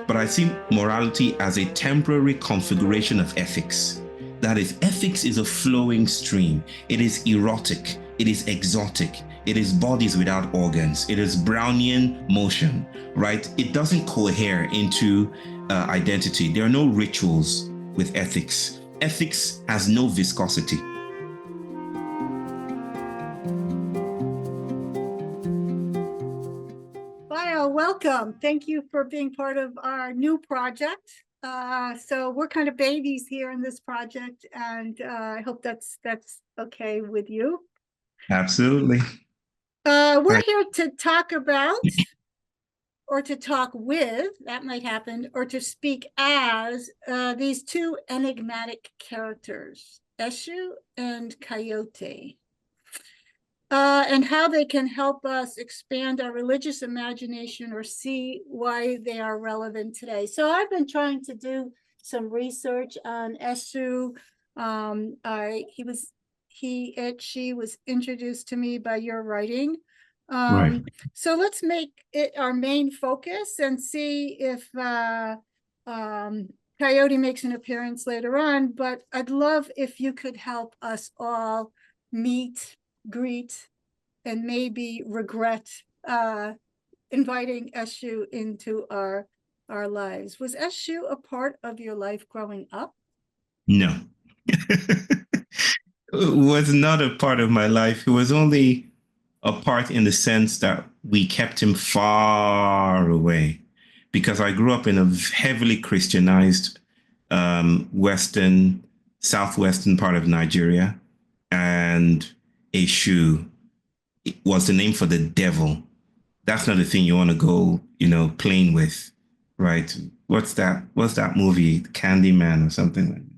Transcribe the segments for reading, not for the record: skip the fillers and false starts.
but I see morality as a temporary configuration of ethics. That is, ethics is a flowing stream. It is erotic. It is exotic. It is bodies without organs. It is Brownian motion, right? It doesn't cohere into identity. There are no rituals with ethics. Ethics has no viscosity. Bayo, welcome. Thank you for being part of our new project. So we're kind of babies here in this project, and I hope that's okay with you. Absolutely. We're here to talk about, or to talk with, that might happen, or to speak as these two enigmatic characters, Eshu and Coyote. And how they can help us expand our religious imagination or see why they are relevant today. So I've been trying to do some research on Eshu. She was introduced to me by your writing. Right. So let's make it our main focus and see if Coyote makes an appearance later on. But I'd love if you could help us all meet, greet, and maybe regret inviting Eshu into our lives. Was Eshu a part of your life growing up? No. It was not a part of my life. It was only a part in the sense that we kept him far away, because I grew up in a heavily Christianized southwestern part of Nigeria, and Eshu was the name for the devil. That's not the thing you want to go, playing with, right? What's that movie, Candyman or something like that?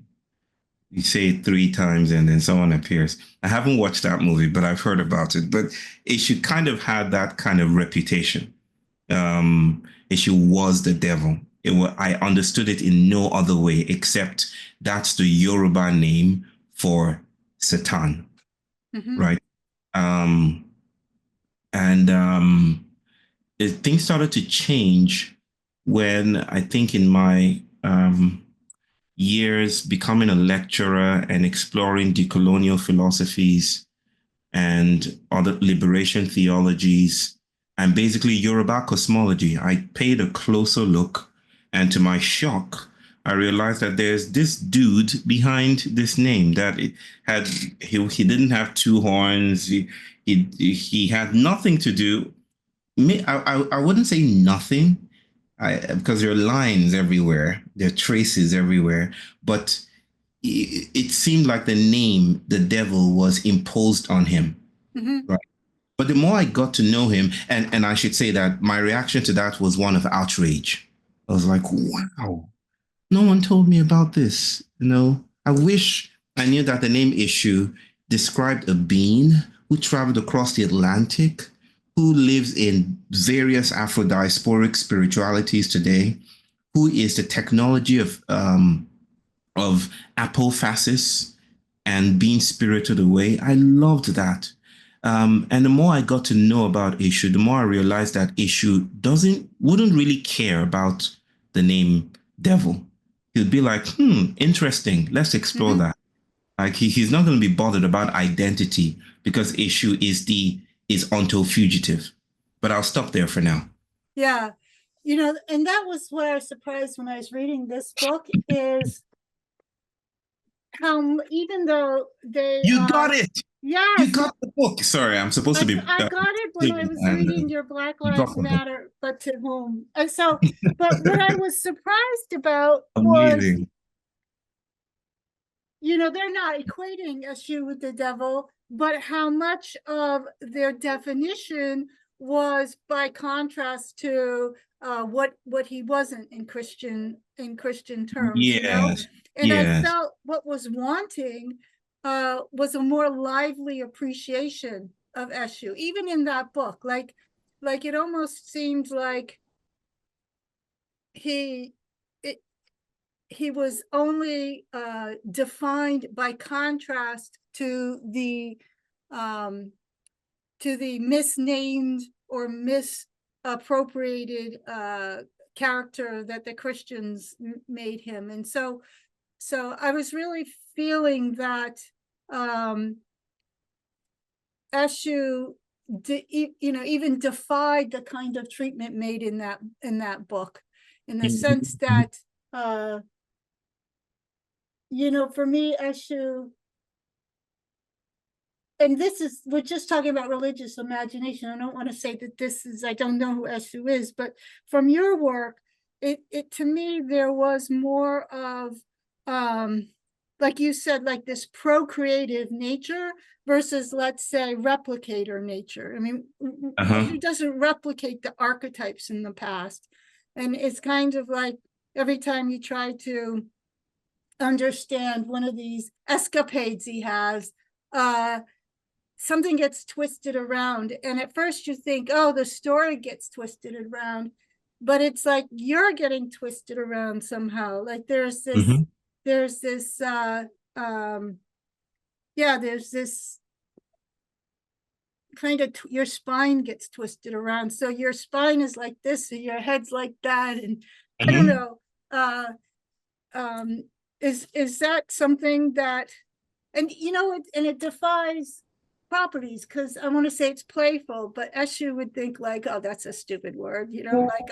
You say it 3 times and then someone appears. I haven't watched that movie, but I've heard about it. But Eshu kind of had that kind of reputation. Eshu was the devil. I understood it in no other way except that's the Yoruba name for Satan, right? Things started to change when I think in my years becoming a lecturer and exploring decolonial philosophies and other liberation theologies and basically Yoruba cosmology, I paid a closer look, and to my shock, I realized that there's this dude behind this name that he didn't have 2 horns. He had nothing to do. I wouldn't say nothing, because there are lines everywhere, there are traces everywhere, but it seemed like the name, the devil, was imposed on him. Right? But the more I got to know him, and I should say that my reaction to that was one of outrage. I was like, wow, no one told me about this. I wish I knew that the name Eshu described a being who traveled across the Atlantic, who lives in various Afro-diasporic spiritualities today, who is the technology of apophasis and being spirited away. I loved that. And the more I got to know about Eshu, the more I realized that Eshu wouldn't really care about the name devil. He'd be like, interesting, let's explore that. Like he's not going to be bothered about identity, because Eshu is onto fugitive. But I'll stop there for now. Yeah. And that was what I was surprised when I was reading this book, is how, even though they You got it. Yes. You got the book. Sorry, I'm supposed to be. I got it when I was reading your Black Lives Matter, but to whom? And so, but what I was surprised about was, they're not equating Eshu with the devil, but how much of their definition was by contrast to what he wasn't in Christian terms. Yes. And I felt what was wanting was a more lively appreciation of Eshu, even in that book. Like it almost seemed like he was only defined by contrast to the misnamed or appropriated character that the Christians made him. And so I was really feeling that Eshu, even defied the kind of treatment made in that book, in the sense that, for me, Eshu, and we're just talking about religious imagination. I don't want to say that I don't know who Eshu is, but from your work, it to me, there was more of, like you said, like this procreative nature versus, let's say, replicator nature. I mean, he doesn't replicate the archetypes in the past. And it's kind of like every time you try to understand one of these escapades he has, something gets twisted around. And at first you think, oh, the story gets twisted around, but it's like you're getting twisted around somehow. Like there's this kind of your spine gets twisted around. So your spine is like this and your head's like that. And I don't know, is that something that, and it defies properties, because I want to say it's playful, but Eshu would think like, oh, that's a stupid word, like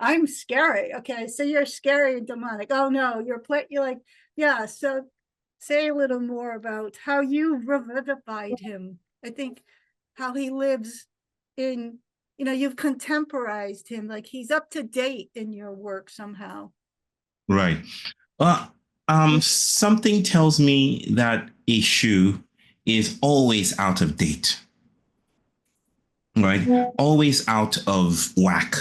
I'm scary. Okay, so you're scary and demonic. Oh no, you're like, yeah. So say a little more about how you revivified him. I think how he lives in, you've contemporized him, like he's up to date in your work somehow. Right. Something tells me that Eshu is always out of date, right? Always out of whack,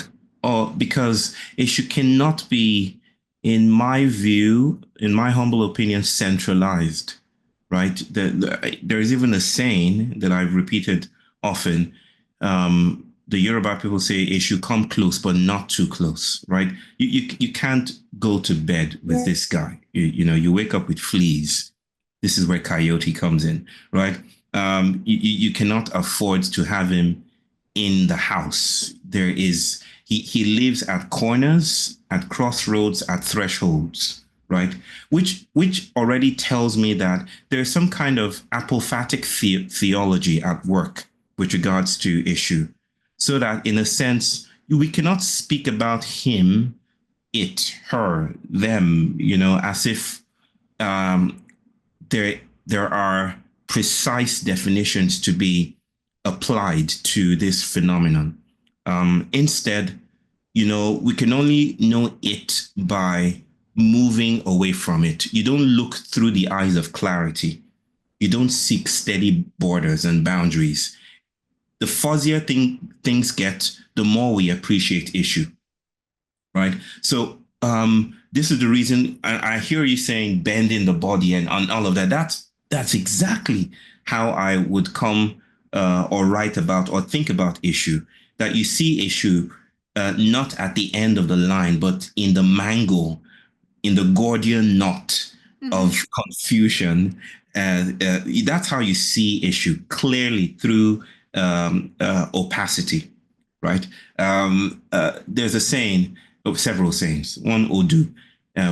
because Eshu cannot be, in my view, in my humble opinion, centralized, right? There is even a saying that I've repeated often. The Yoruba people say, Eshu, come close, but not too close, right? You can't go to bed with this guy. You wake up with fleas. This is where coyote comes in, right? You cannot afford to have him in the house. He lives at corners, at crossroads, at thresholds, right? Which already tells me that there's some kind of apophatic theology at work with regards to Eshu. So that in a sense, we cannot speak about him, it, her, them, as if there are precise definitions to be applied to this phenomenon. Instead, we can only know it by moving away from it. You don't look through the eyes of clarity. You don't seek steady borders and boundaries. The fuzzier things get, the more we appreciate Eshu, right? So this is the reason I hear you saying bending the body and all of that. That's exactly how I would come or write about or think about Eshu. That you see Eshu not at the end of the line, but in the mangle, in the Gordian knot of confusion. That's how you see Eshu, clearly through opacity, right? There's a saying, several sayings, one Odu,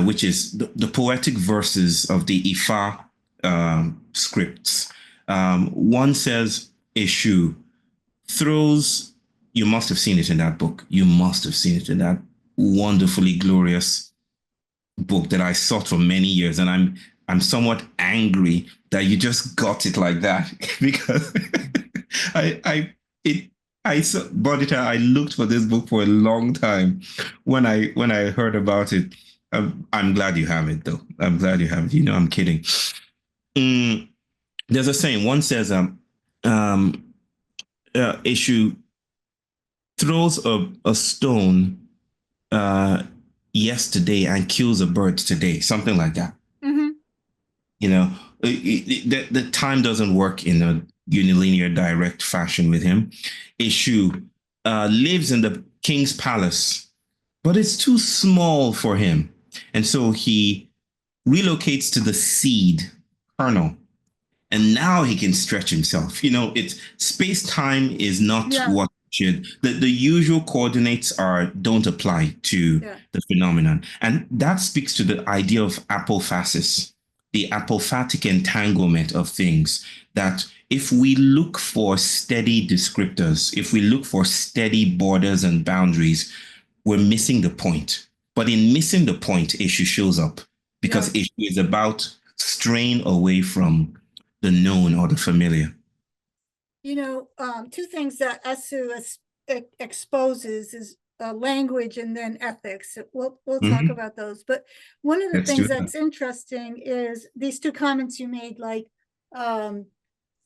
which is the poetic verses of the Ifa scripts. One says, Eshu throws, you must have seen it in that book. You must have seen it in that wonderfully glorious book that I sought for many years. And I'm somewhat angry that you just got it like that, because Bonnitta, I looked for this book for a long time. When I heard about it, I'm glad you have it, though. I'm glad you have it. I'm kidding. There's a saying. One says, Eshu throws a stone yesterday and kills a bird today, something like that. The time doesn't work in a unilinear, direct fashion with him. Eshu lives in the king's palace, but it's too small for him. And so he relocates to the seed kernel. And now he can stretch himself. It's space-time is not what The usual coordinates don't apply to the phenomenon. And that speaks to the idea of apophasis, the apophatic entanglement of things, that if we look for steady descriptors, if we look for steady borders and boundaries, we're missing the point. But in missing the point, Eshu shows up, because Eshu is about straying away from the known or the familiar. You know, two things that Eshu exposes is language and then ethics. We'll talk about those. But one of the things that's interesting is these two comments you made, like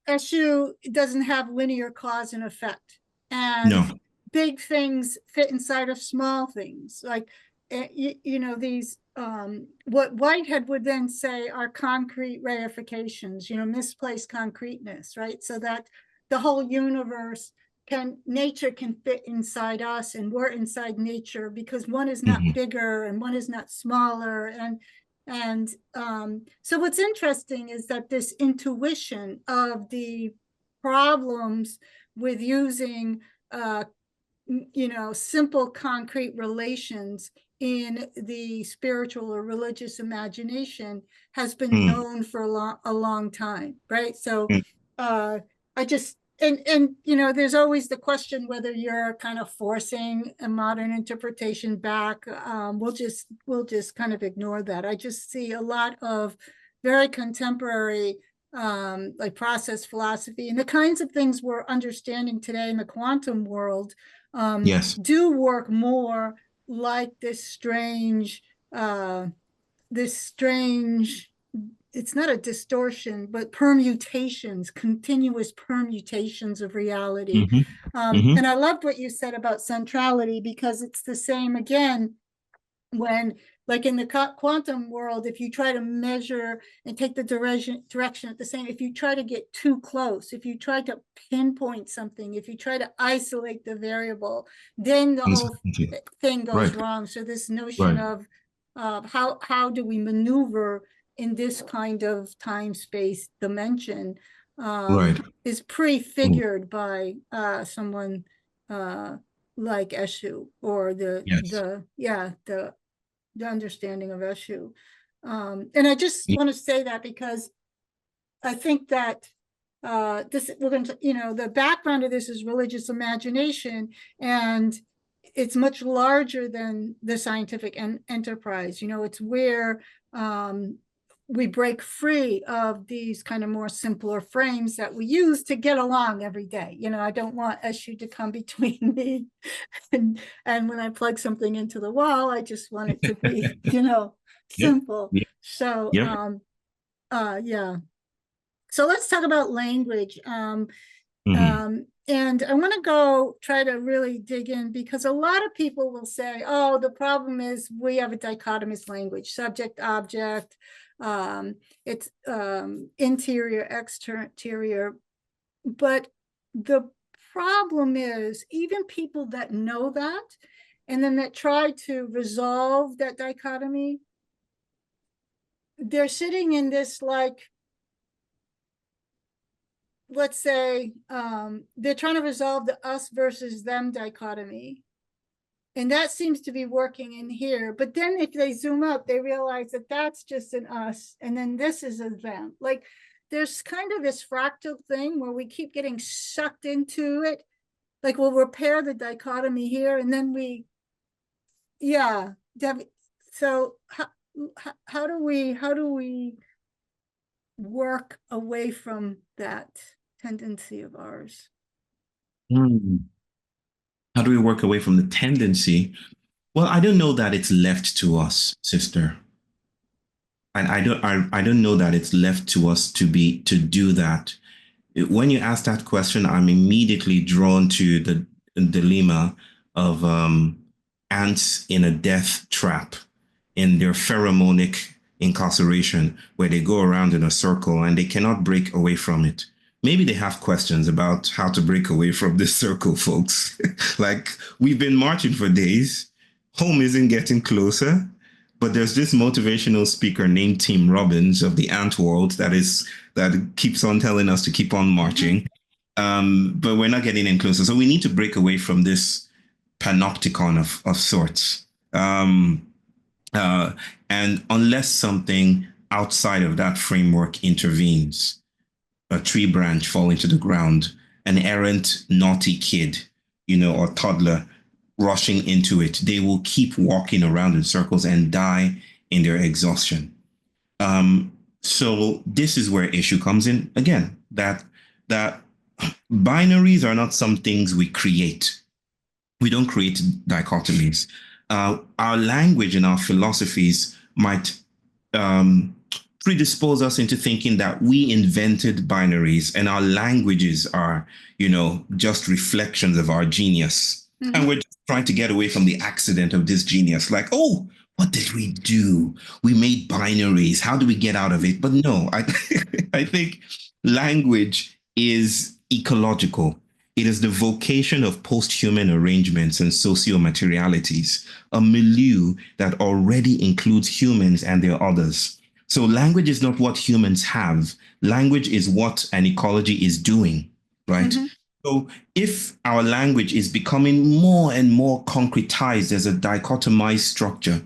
Eshu doesn't have linear cause and effect, and big things fit inside of small things. Like you know, these what Whitehead would then say are concrete reifications, you know, misplaced concreteness, right? So that the whole universe nature can fit inside us, and we're inside nature, because one is not bigger and one is not smaller. And so what's interesting is that this intuition of the problems with using you know, simple concrete relations in the spiritual or religious imagination has been known for a long time, right? So I just, and you know, there's always the question whether you're kind of forcing a modern interpretation back. We'll just kind of ignore that. I just see a lot of very contemporary like process philosophy, and the kinds of things we're understanding today in the quantum world do work more like this strange, it's not a distortion, but permutations, continuous permutations of reality. And I loved what you said about centrality, because it's the same again when, like in the quantum world, if you try to measure and take the direction at the same, if you try to get too close, if you try to pinpoint something, if you try to isolate the variable, then the whole thing goes wrong. So this notion of how do we maneuver in this kind of time-space dimension is prefigured by someone like Eshu, or the understanding of Eshu. And I just want to say that because I think that this, we're going to, you know, the background of this is religious imagination, and it's much larger than the scientific enterprise. You know, it's where we break free of these kind of more simpler frames that we use to get along every day. You know, I don't want Eshu to come between me and when I plug something into the wall, I just want it to be, you know, simple. So yeah. So let's talk about language. And I want to go try to really dig in, because a lot of people will say, oh, the problem is we have a dichotomous language, subject, object, it's interior, exterior. But the problem is, even people that know that, and then that try to resolve that dichotomy, they're sitting in this, like, let's say they're trying to resolve the us versus them dichotomy. And that seems to be working in here. But then if they zoom up, they realize that that's just an us, and then this is a them. Like, there's kind of this fractal thing where we keep getting sucked into it. Like, we'll repair the dichotomy here, and then we, so how do we work away from that tendency of ours? How do we work away from the tendency? Well, I don't know that it's left to us, sister. And I don't know that it's left to us to do that. When you ask that question, I'm immediately drawn to the dilemma of ants in a death trap, in their pheromonic incarceration, where they go around in a circle and they cannot break away from it. Maybe they have questions about how to break away from this circle, folks. Like, we've been marching for days. Home isn't getting closer. But there's this motivational speaker named Tim Robbins of the Ant World that keeps on telling us to keep on marching. But we're not getting in closer. So we need to break away from this panopticon of sorts. Uh, and unless something outside of that framework intervenes, a tree branch falling to the ground, an errant naughty kid, or toddler rushing into it, they will keep walking around in circles and die in their exhaustion. So this is where issue comes in again, that binaries are not some things we create. We don't create dichotomies. Our language and our philosophies might predispose us into thinking that we invented binaries and our languages are, just reflections of our genius. Mm-hmm. And we're just trying to get away from the accident of this genius. Like, oh, what did we do? We made binaries. How do we get out of it? But no, I think language is ecological. It is the vocation of post-human arrangements and socio-materialities, a milieu that already includes humans and their others. So language is not what humans have. Language is what an ecology is doing, right? Mm-hmm. So if our language is becoming more and more concretized as a dichotomized structure,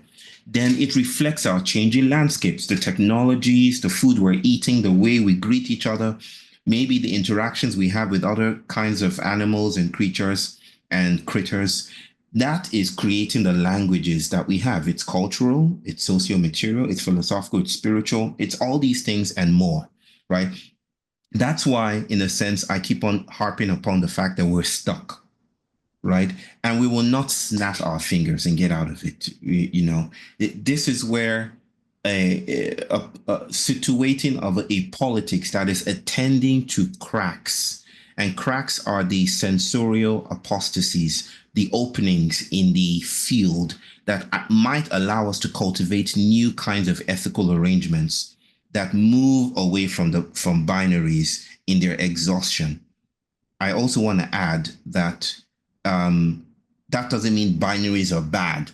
then it reflects our changing landscapes, the technologies, the food we're eating, the way we greet each other, maybe the interactions we have with other kinds of animals and creatures and critters. That is creating the languages that we have. It's cultural, it's socio-material, it's philosophical, it's spiritual, it's all these things and more, right? That's why, in a sense, I keep on harping upon the fact that we're stuck, right? And we will not snap our fingers and get out of it. This is where a situating of a politics that is attending to cracks, and cracks are the sensorial apostasies, the openings in the field that might allow us to cultivate new kinds of ethical arrangements that move away from binaries in their exhaustion. I also want to add that that doesn't mean binaries are bad,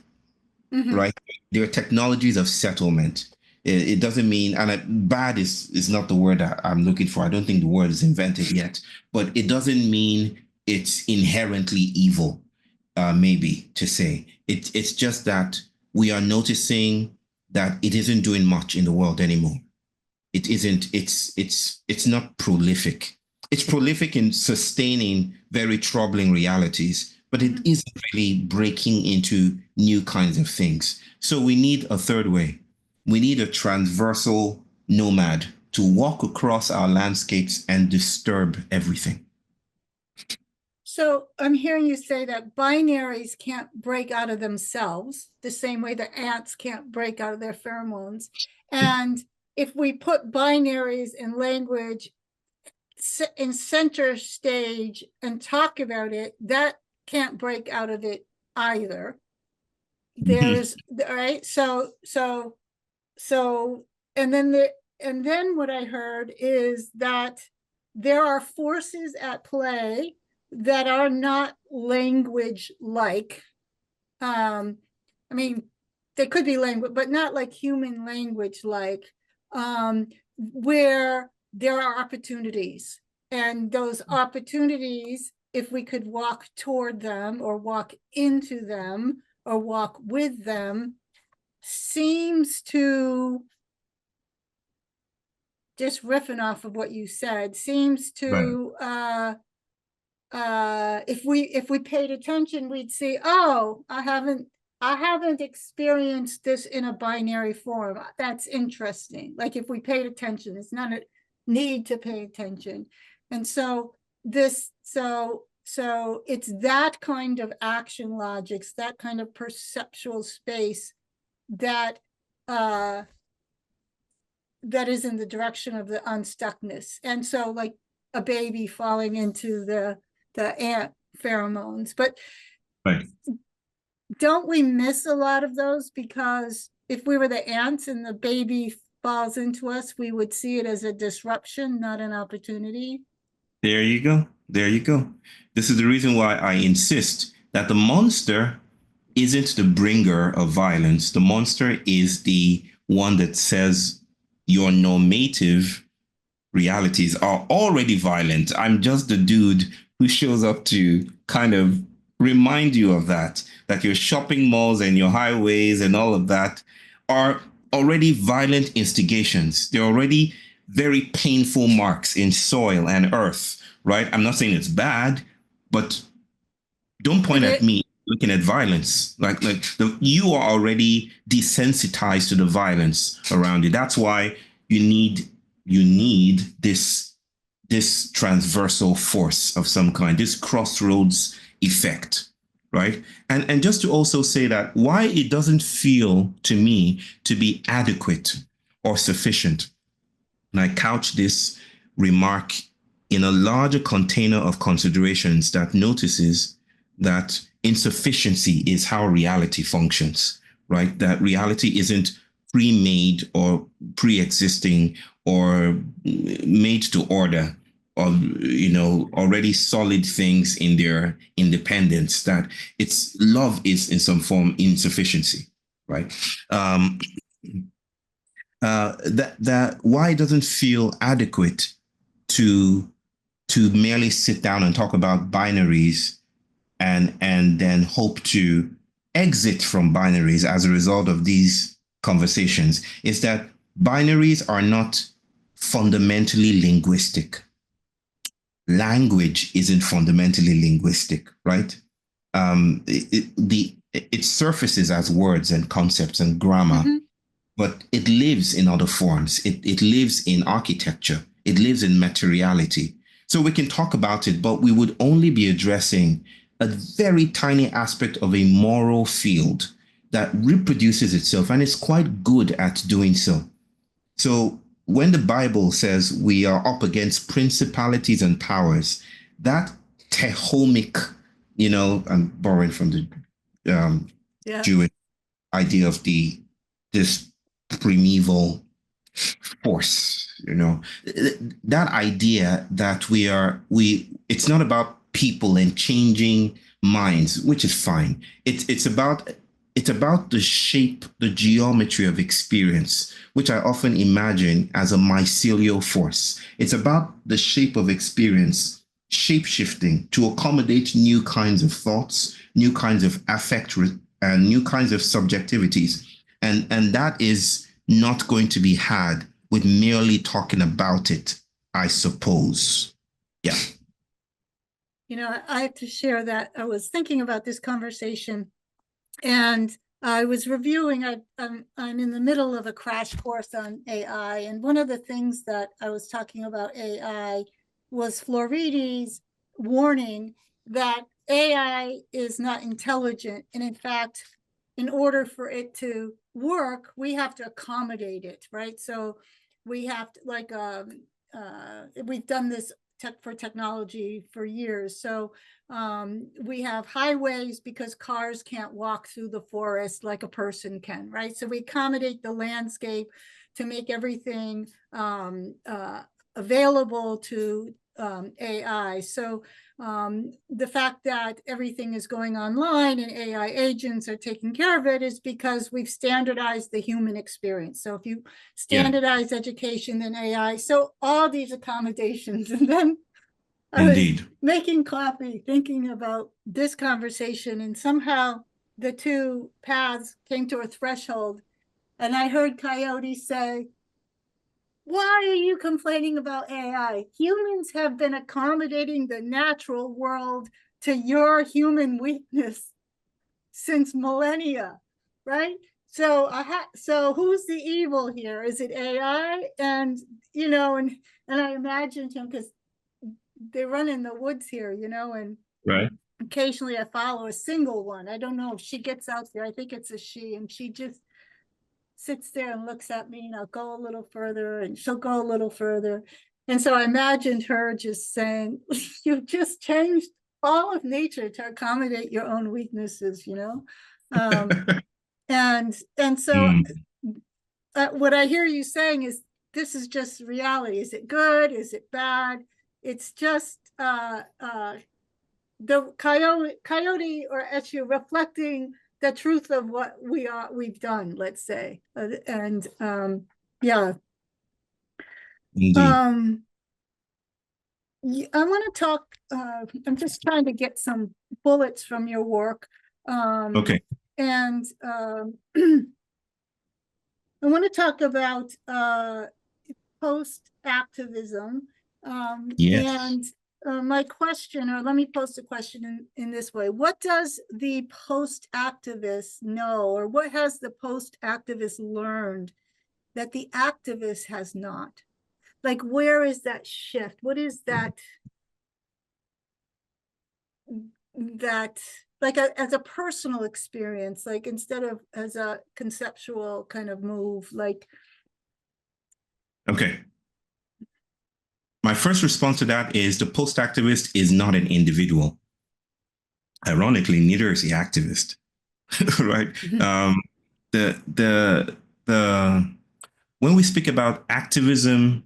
mm-hmm. right? They're technologies of settlement. It doesn't mean, and bad is not the word I'm looking for. I don't think the word is invented yet, but it doesn't mean it's inherently evil, maybe to say. It's just that we are noticing that it isn't doing much in the world anymore. It isn't, it's not prolific. It's prolific in sustaining very troubling realities, but it isn't really breaking into new kinds of things. So we need a third way. We need a transversal nomad to walk across our landscapes and disturb everything. So I'm hearing you say that binaries can't break out of themselves the same way the ants can't break out of their pheromones. And if we put binaries in language in center stage and talk about it, that can't break out of it either. There's right. So and then what I heard is that there are forces at play that are not language like. I mean, they could be language, but not like human language like, where there are opportunities. And those opportunities, if we could walk toward them or walk into them or walk with them, seems to, just riffing off of what you said, seems to, right. If we paid attention, we'd see, oh, I haven't experienced this in a binary form. That's interesting. Like if we paid attention, it's not a need to pay attention. And so it's that kind of action logics, that kind of perceptual space that that is in the direction of the unstuckness. And so like a baby falling into the ant pheromones. But right. Don't we miss a lot of those? Because if we were the ants and the baby falls into us, we would see it as a disruption, not an opportunity. There you go. There you go. This is the reason why I insist that the monster isn't the bringer of violence. The monster is the one that says you're normative realities are already violent. I'm just the dude who shows up to kind of remind you of that your shopping malls and your highways and all of that are already violent instigations. They're already very painful marks in soil and earth, right? I'm not saying it's bad, but don't point at me looking at violence. You are already desensitized to the violence around you. That's why you need this transversal force of some kind, this crossroads effect, right? And just to also say that why it doesn't feel to me to be adequate or sufficient. And I couch this remark in a larger container of considerations that notices that insufficiency is how reality functions, right? That reality isn't pre-made or pre-existing or made to order, or already solid things in their independence. That it's love is in some form insufficiency, right? That why it doesn't feel adequate to merely sit down and talk about binaries and then hope to exit from binaries as a result of these conversations is that binaries are not fundamentally linguistic. Language isn't fundamentally linguistic, right? It surfaces as words and concepts and grammar, but it lives in other forms. It lives in architecture. It lives in materiality. So we can talk about it, but we would only be addressing a very tiny aspect of a moral field that reproduces itself and is quite good at doing so. So when the Bible says we are up against principalities and powers, that tehomic, I'm borrowing from the Jewish idea of this primeval force, that idea that it's not about people and changing minds, which is fine. It's about the shape, the geometry of experience, which I often imagine as a mycelial force. It's about the shape of experience shape shifting to accommodate new kinds of thoughts, new kinds of affect, and new kinds of subjectivities. And that is not going to be had with merely talking about it, I suppose. Yeah. I have to share that I was thinking about this conversation and I was reviewing, I'm in the middle of a crash course on AI. And one of the things that I was talking about AI was Floridi's warning that AI is not intelligent. And in fact, in order for it to work, we have to accommodate it, right? So we have to, we've done this for technology for years. So we have highways because cars can't walk through the forest like a person can, right? So we accommodate the landscape to make everything available to AI. So the fact that everything is going online and AI agents are taking care of it is because we've standardized the human experience. So if you standardize education, then AI, so all these accommodations. And then I was making coffee, thinking about this conversation, and somehow the two paths came to a threshold. And I heard Coyote say, why are you complaining about AI? Humans have been accommodating the natural world to your human weakness since millennia, right? So who's the evil here? Is it AI? And and I imagined him because they run in the woods here, and right. Occasionally I follow a single one. I don't know if she gets out there. I think it's a she, and she just sits there and looks at me, and I'll go a little further and she'll go a little further. And so I imagined her just saying, you've just changed all of nature to accommodate your own weaknesses, and so what I hear you saying is this is just reality. Is it good? Is it bad? It's just the coyote or Eshu reflecting the truth of what we've done, let's say. Yeah. Indeed. I want to talk, I'm just trying to get some bullets from your work. Okay. And I want to talk about post-activism. Yes. And my question, or let me pose the question in this way. What does the post-activist know, or what has the post-activist learned that the activist has not? Like, where is that shift? What is that like as a personal experience, like instead of as a conceptual kind of move, like? Okay. My first response to that is the post-activist is not an individual. Ironically, neither is the activist, right? The when we speak about activism,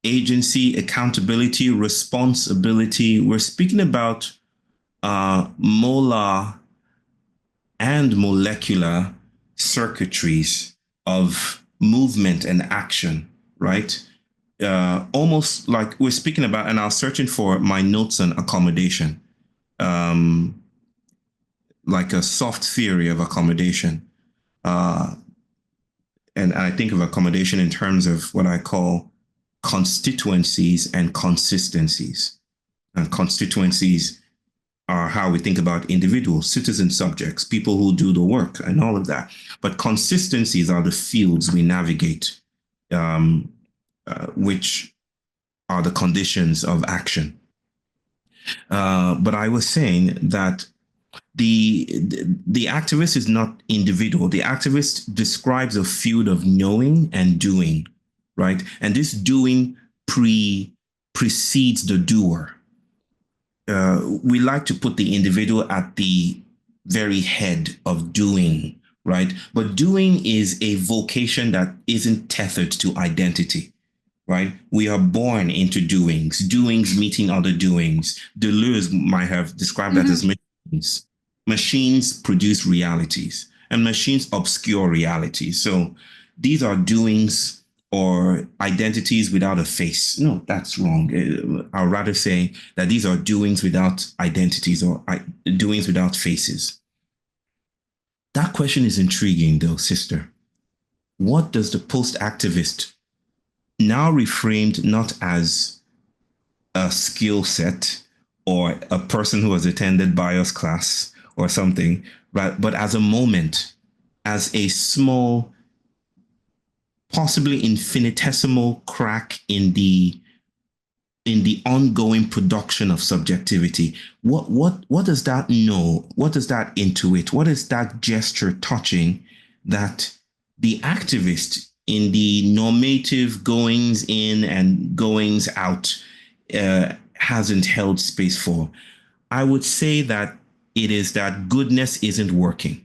agency, accountability, responsibility, we're speaking about molar and molecular circuitries of movement and action, right? Almost like we're speaking about, and I was searching for my notes on accommodation, like a soft theory of accommodation. And I think of accommodation in terms of what I call constituencies and consistencies. And constituencies are how we think about individuals, citizen subjects, people who do the work and all of that. But consistencies are the fields we navigate, which are the conditions of action. But I was saying that the activist is not individual. The activist describes a field of knowing and doing, right? And this doing precedes the doer. We like to put the individual at the very head of doing, right? But doing is a vocation that isn't tethered to identity, right? We are born into doings, doings meeting other doings. Deleuze might have described that as machines. Machines produce realities, and machines obscure realities. So these are doings or identities without a face. No, that's wrong. I'll rather say that these are doings without identities or doings without faces. That question is intriguing, though, sister. What does the post-activist, now reframed not as a skill set or a person who has attended Bayo's class or something, right? But as a moment, as a small, possibly infinitesimal crack in the ongoing production of subjectivity. What does that know? What does that intuit? What is that gesture touching that the activist in the normative goings in and goings out hasn't held space for? I would say that it is that goodness isn't working.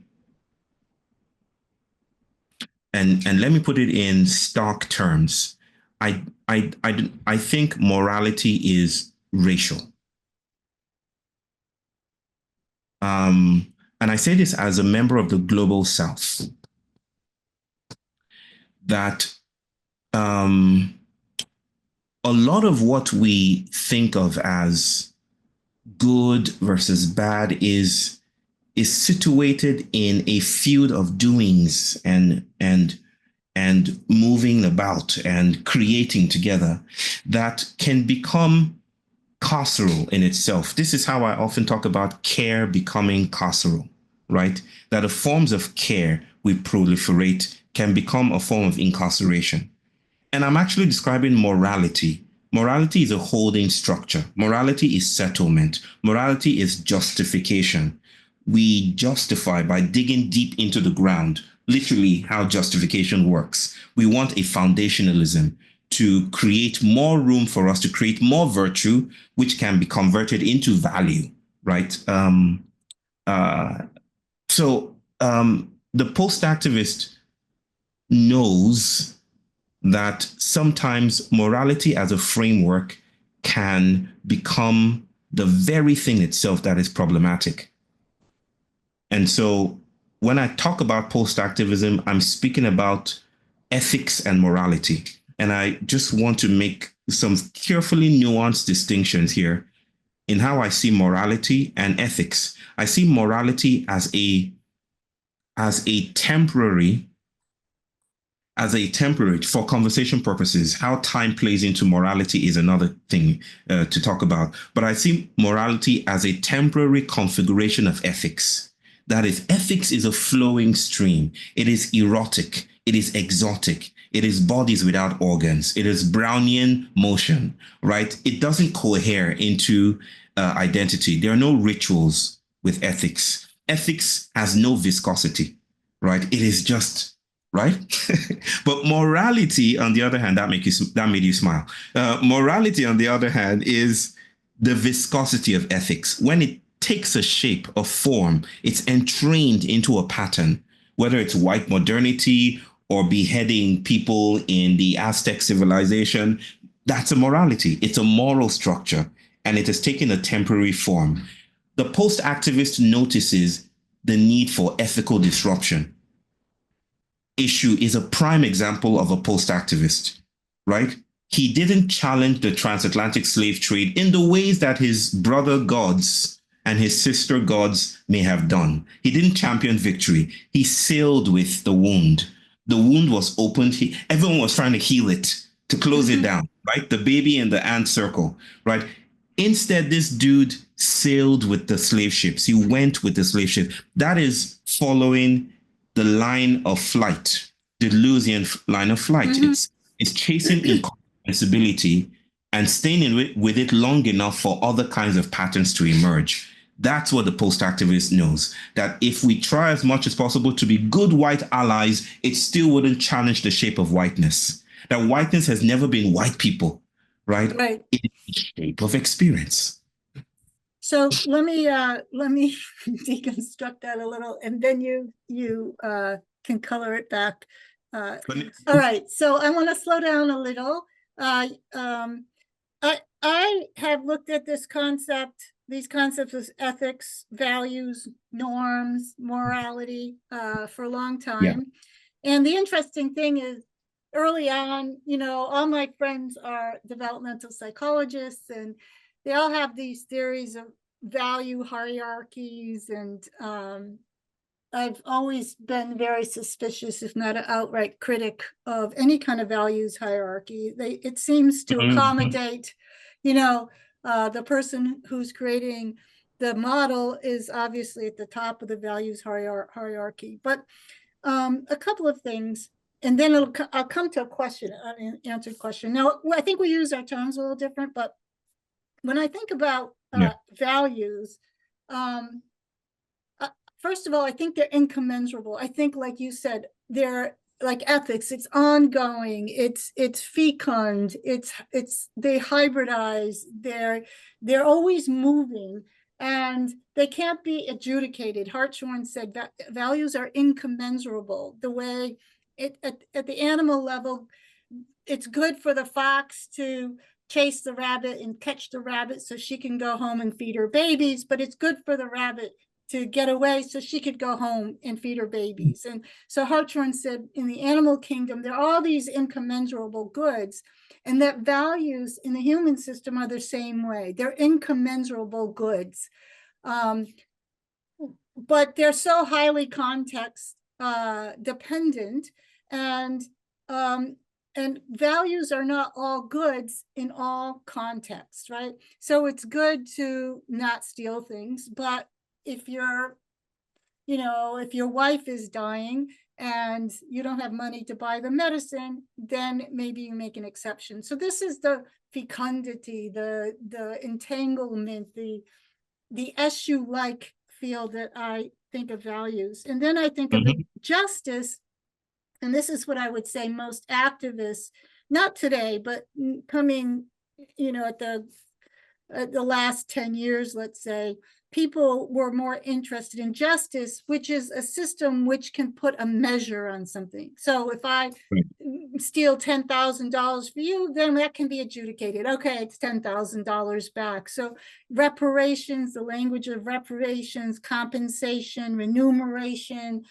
And let me put it in stark terms. I think morality is racial. And I say this as a member of the global South, that a lot of what we think of as good versus bad is situated in a field of doings and moving about and creating together that can become carceral in itself. This is how I often talk about care becoming carceral, right? That the forms of care we proliferate can become a form of incarceration. And I'm actually describing morality. Morality is a holding structure. Morality is settlement. Morality is justification. We justify by digging deep into the ground, literally how justification works. We want a foundationalism to create more room for us to create more virtue, which can be converted into value, right? The post-activist knows that sometimes morality as a framework can become the very thing itself that is problematic. And so when I talk about post-activism, I'm speaking about ethics and morality. And I just want to make some carefully nuanced distinctions here in how I see morality and ethics. I see morality as a temporary, for conversation purposes. How time plays into morality is another thing to talk about. But I see morality as a temporary configuration of ethics. That is, ethics is a flowing stream. It is erotic. It is exotic. It is bodies without organs. It is Brownian motion, right? It doesn't cohere into identity. There are no rituals with ethics. Ethics has no viscosity, right? It is just, right? But morality, on the other hand, that made you smile. Morality, on the other hand, is the viscosity of ethics. When it takes a shape, a form, it's entrained into a pattern, whether it's white modernity or beheading people in the Aztec civilization. That's a morality. It's a moral structure, and it has taken a temporary form. The post-activist notices the need for ethical disruption. Eshu is a prime example of a post-activist, right? He didn't challenge the transatlantic slave trade in the ways that his brother gods and his sister gods may have done. He didn't champion victory. He sailed with the wound. The wound was opened. Everyone was trying to heal it, to close it down, right? The baby in the ant circle, right? Instead, this dude sailed with the slave ships. He went with the slave ship. That is following the line of flight, the Deleuzian line of flight. It's chasing incomprehensibility and staying with it long enough for other kinds of patterns to emerge. That's what the post-activist knows, that if we try as much as possible to be good white allies, it still wouldn't challenge the shape of whiteness. That whiteness has never been white people, right? Right. It is the shape of experience. So let me deconstruct that a little, and then you can color it back. All right. So I want to slow down a little. I have looked at these concepts as ethics, values, norms, morality for a long time. Yeah. And the interesting thing is, early on, all my friends are developmental psychologists, and they all have these theories of value hierarchies. And I've always been very suspicious, if not an outright critic, of any kind of values hierarchy. It seems to accommodate, the person who's creating the model is obviously at the top of the values hierarchy. But a couple of things, and then I'll come to a question, an answered question. Now, I think we use our terms a little different, but when I think about values, first of all, I think they're incommensurable. I think, like you said, they're like ethics. It's ongoing. It's fecund. They hybridize. They're always moving, and they can't be adjudicated. Hartshorne said that values are incommensurable. The way at the animal level, it's good for the fox to chase the rabbit and catch the rabbit so she can go home and feed her babies, but it's good for the rabbit to get away so she could go home and feed her babies. And so Hartshorne said, in the animal kingdom, there are all these incommensurable goods, and that values in the human system are the same way. They're incommensurable goods. But they're so highly context dependent, and values are not all goods in all contexts, right? So it's good to not steal things, but if your wife is dying and you don't have money to buy the medicine, then maybe you make an exception. So this is the fecundity, the entanglement, the Eshu-like field that I think of values. And then I think of justice, and this is what I would say most activists, not today, but coming, at the last 10 years, let's say, people were more interested in justice, which is a system which can put a measure on something. So if I steal $10,000 for you, then that can be adjudicated. Okay, it's $10,000 back. So reparations, the language of reparations, compensation, remuneration,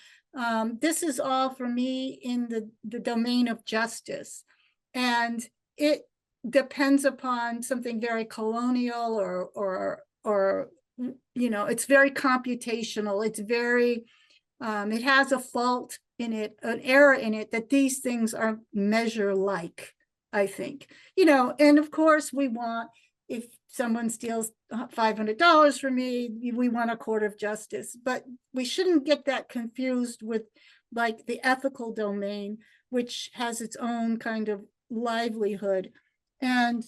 this is all for me in the domain of justice. And depends upon something very colonial or it's very computational. It's very it has a fault in it, an error in it, that these things are measure like, I think. And of course we want, if someone steals $500 from me, we want a court of justice, but we shouldn't get that confused with like the ethical domain, which has its own kind of livelihood. And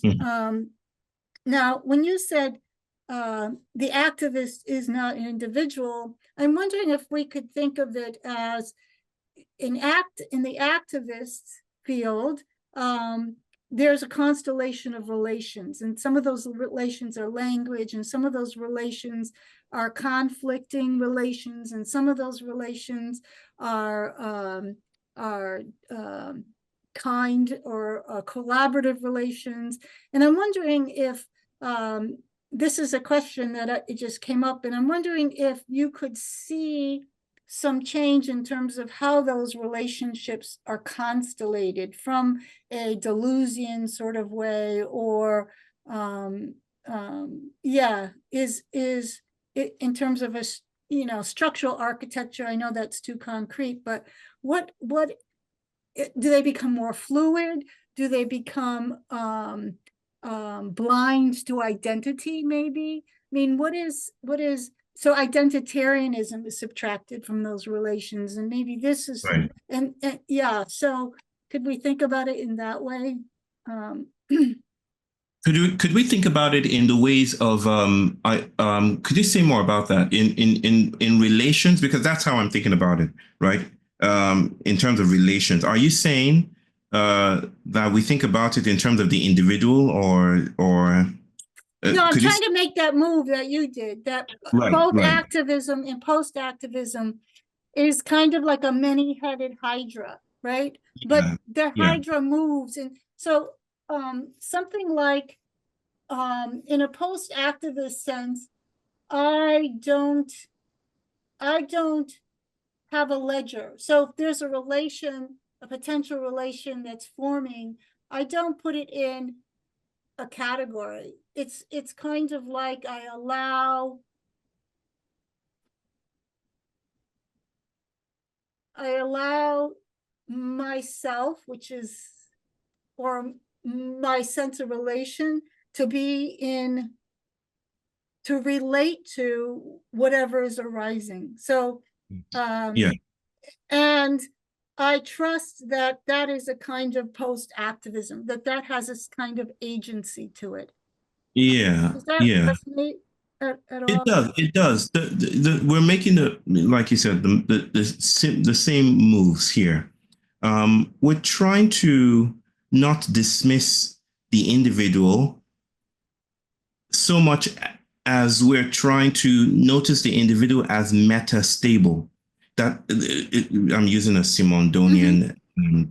now, when you said the activist is not an individual, I'm wondering if we could think of it as in the activist field. There's a constellation of relations, and some of those relations are language, and some of those relations are conflicting relations, and some of those relations are kind or collaborative relations. And I'm wondering if this is a question that it just came up, and I'm wondering if you could see some change in terms of how those relationships are constellated from a Deleuzian sort of way, or is it in terms of a structural architecture. I know that's too concrete, but what do they become more fluid? Do they become blind to identity, maybe? I mean, what is so identitarianism is subtracted from those relations, and maybe this is right. and yeah, so could we think about it in that way? Could we think about it in the ways of could you say more about that in relations, because that's how I'm thinking about it, right? In terms of relations, are you saying that we think about it in terms of the individual, or no, I'm trying to make that move that you did, that both activism and post-activism is kind of like a many-headed hydra, right? But the hydra moves. And so something like in a post-activist sense, I don't have a ledger. So if there's a potential relation that's forming, I don't put it in a category. It's kind of like I allow myself, which is, or my sense of relation, to relate to whatever is arising. So and I trust that that is a kind of post-activism, that has this kind of agency to it. Does that resonate at all? It does. We're making like you said, the same moves here. We're trying to not dismiss the individual so much as we're trying to notice the individual as meta-stable. That I'm using a Simondonian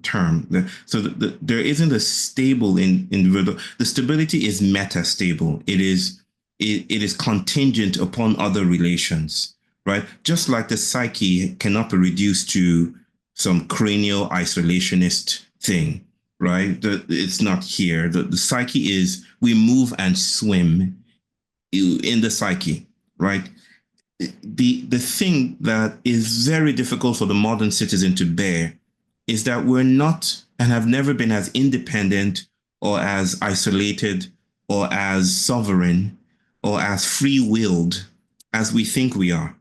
term. So there isn't a stable individual. The stability is meta-stable. It is contingent upon other relations, right? Just like the psyche cannot be reduced to some cranial isolationist thing, right? It's not here. The psyche is, we move and swim in the psyche, right? The thing that is very difficult for the modern citizen to bear is that we're not and have never been as independent or as isolated or as sovereign or as free-willed as we think we are,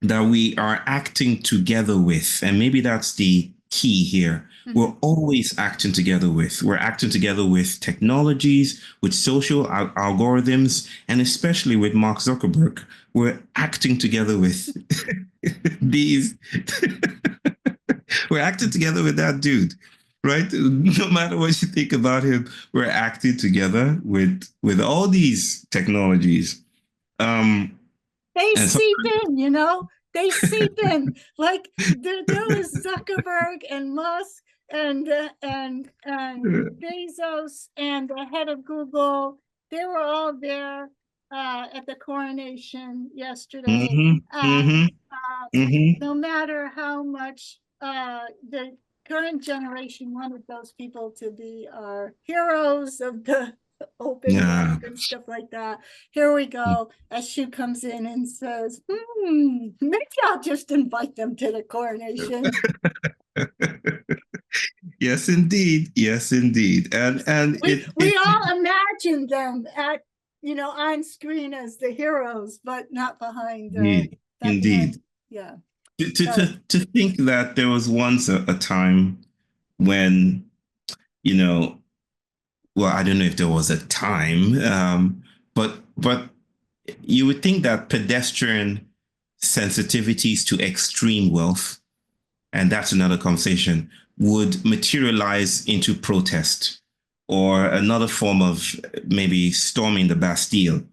that we are acting together with. And maybe that's the key here. We're always acting together with. We're acting together with technologies, with social algorithms, and especially with Mark Zuckerberg. We're acting together with these. We're acting together with that dude, right? No matter what you think about him, we're acting together with all these technologies. They seep in, they seep in. Like there was Zuckerberg and Musk and Bezos and the head of Google. They were all there at the coronation yesterday. No matter how much the current generation wanted those people to be our heroes of the open Yeah. web and stuff like that. Here we go. Eshu comes in and says, maybe I'll just invite them to the coronation. Yes, indeed. Yes, indeed. And We all imagine them at, on screen as the heroes, but not behind. indeed, indeed. Yeah. To think that there was once a time when, you know, well, I don't know if there was a time, but you would think that pedestrian sensitivities to extreme wealth, and that's another conversation, would materialize into protest or another form of maybe storming the Bastille,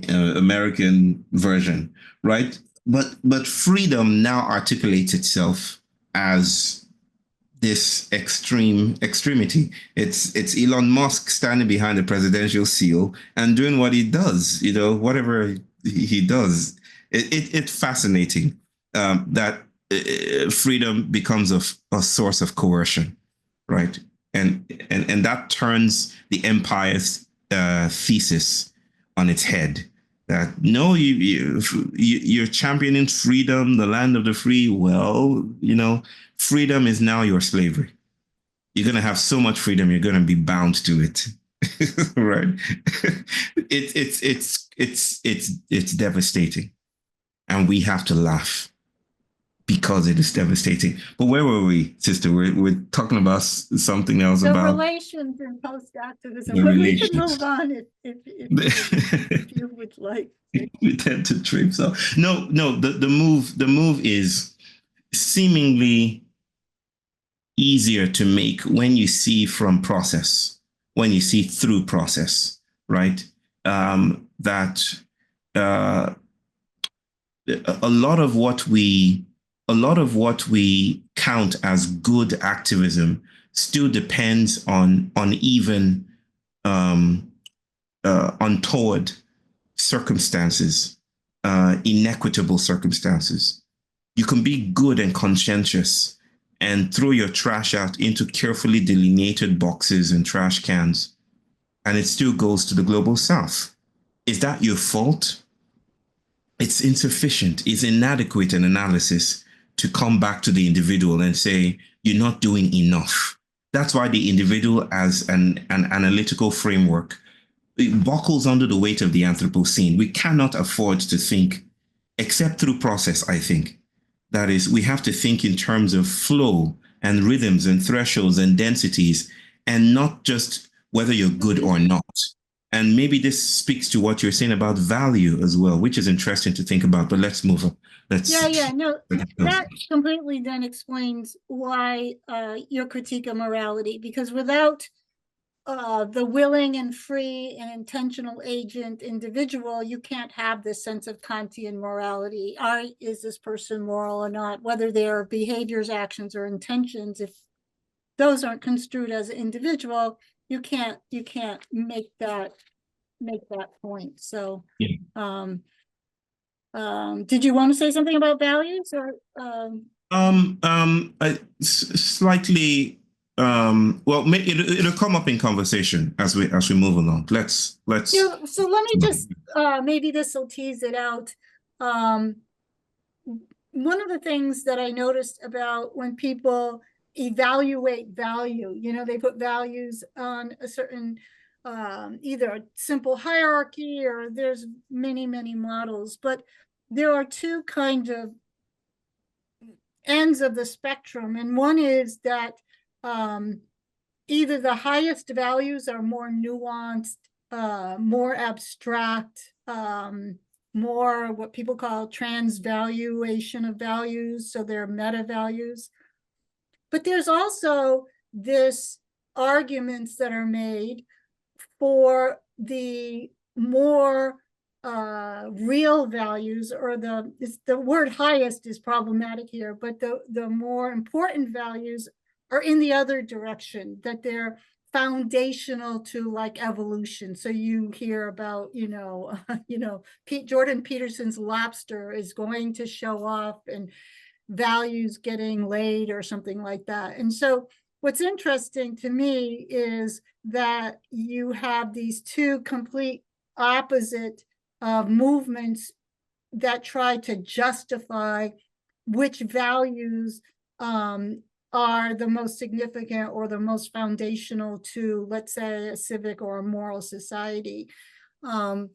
American version, right? But freedom now articulates itself as this extremity. It's Elon Musk standing behind the presidential seal and doing what he does. Whatever he does, it's fascinating that freedom becomes a source of coercion, right? And that turns the empire's thesis on its head. That no, you're championing freedom, the land of the free. Well, freedom is now your slavery. You're going to have so much freedom, you're going to be bound to it. Right? It's devastating. And we have to laugh because it is devastating. But where were we, sister? We're talking about something else the about relations and post-activism. the But we can relations. move on if you would like. We tend to trip. So no, the move is seemingly easier to make when you see from process, when you see through process, right? That a lot of what we count as good activism still depends on uneven, untoward circumstances, inequitable circumstances. You can be good and conscientious and throw your trash out into carefully delineated boxes and trash cans, and it still goes to the global south. Is that your fault? It's insufficient. It's inadequate an analysis to come back to the individual and say, you're not doing enough. That's why the individual as an analytical framework, it buckles under the weight of the Anthropocene. We cannot afford to think, except through process, I think. That is, we have to think in terms of flow and rhythms and thresholds and densities, and not just whether you're good or not. And maybe this speaks to what you're saying about value as well, which is interesting to think about. But let's move on. No, that completely then explains why your critique of morality, because without the willing and free and intentional agent individual, you can't have this sense of Kantian morality. Is this person moral or not? Whether their behaviors, actions, or intentions, if those aren't construed as an individual, you can't make that point. So, yeah. Did you want to say something about values or? Slightly. Well, it'll come up in conversation as we move along. Let's. Yeah, so let me just maybe this will tease it out. One of the things that I noticed about when people evaluate value, they put values on a certain either a simple hierarchy or there's many models, but there are two kinds of ends of the spectrum, and one is that either the highest values are more nuanced, more abstract, more what people call transvaluation of values, so they're meta values. But there's also this arguments that are made for the more real values, or the word highest is problematic here, but the more important values are in the other direction, that they're foundational to like evolution. So you hear about, Jordan Peterson's lobster is going to show off, and values getting laid or something like that. And so what's interesting to me is that you have these two complete opposite movements that try to justify which values are the most significant or the most foundational to, let's say, a civic or a moral society. And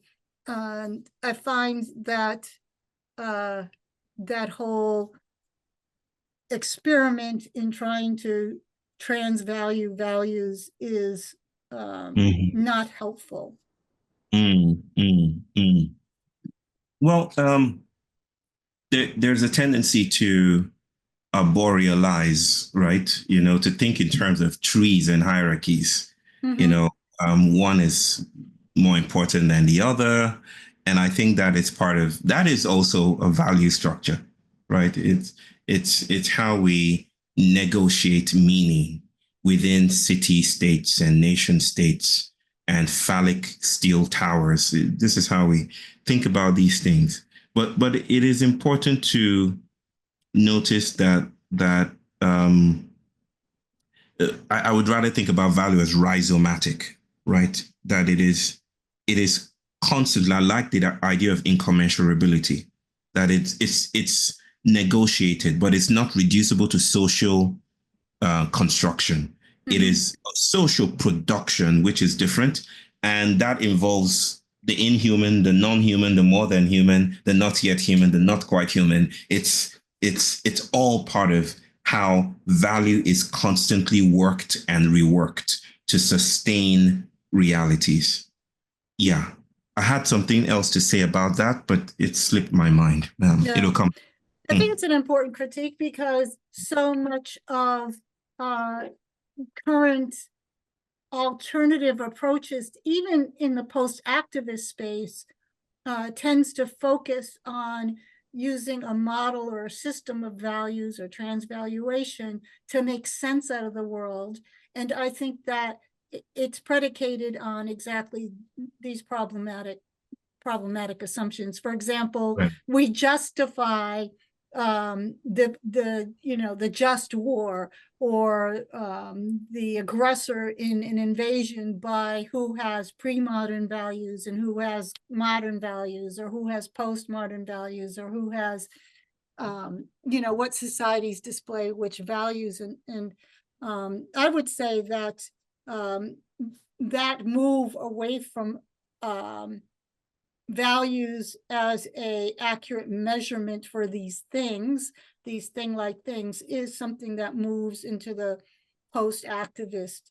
I find that that whole experiment in trying to transvalue values is not helpful. Well, there's a tendency to arborealize, right? You know, to think in terms of trees and hierarchies. You know, one is more important than the other. And I think that is part of that is also a value structure, right? It's how we negotiate meaning within city states and nation states and phallic steel towers. This is how we think about these things. But it is important to notice that I would rather think about value as rhizomatic, right? That it is constantly. I like the idea of incommensurability, that it's negotiated, but it's not reducible to social construction. It is a social production, which is different, and that involves the inhuman, the non-human, the more than human, the not yet human, the not quite human. It's all part of how value is constantly worked and reworked to sustain realities. Yeah, I had something else to say about that, but it slipped my mind. It'll come. I think it's an important critique because so much of current alternative approaches, even in the post-activist space, tends to focus on using a model or a system of values or transvaluation to make sense out of the world. And I think that it's predicated on exactly these problematic assumptions. For example, we justify the just war or the aggressor in an invasion by who has pre-modern values and who has modern values, or who has postmodern values, or who has what societies display which values. And I would say that that move away from values as a accurate measurement for these thing-like things, is something that moves into the post-activist.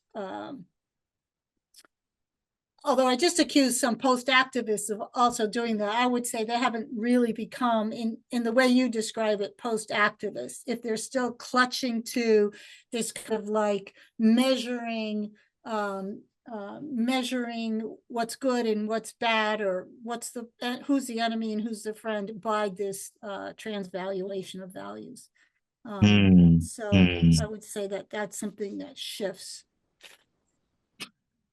Although I just accused some post-activists of also doing that, I would say they haven't really become, in the way you describe it, post-activists. If they're still clutching to this kind of like measuring what's good and what's bad, or who's the enemy and who's the friend, by this transvaluation of values. So I would say that that's something that shifts.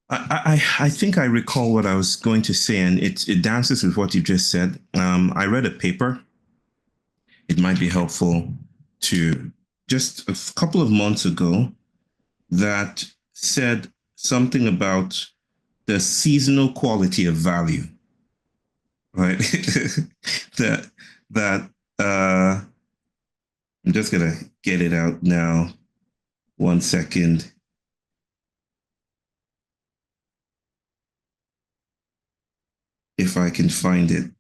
I think I recall what I was going to say, and it dances with what you just said. I read a paper. It might be helpful to just a couple of months ago that said something about the seasonal quality of value, right? that I'm just gonna get it out now. 1 second. If I can find it.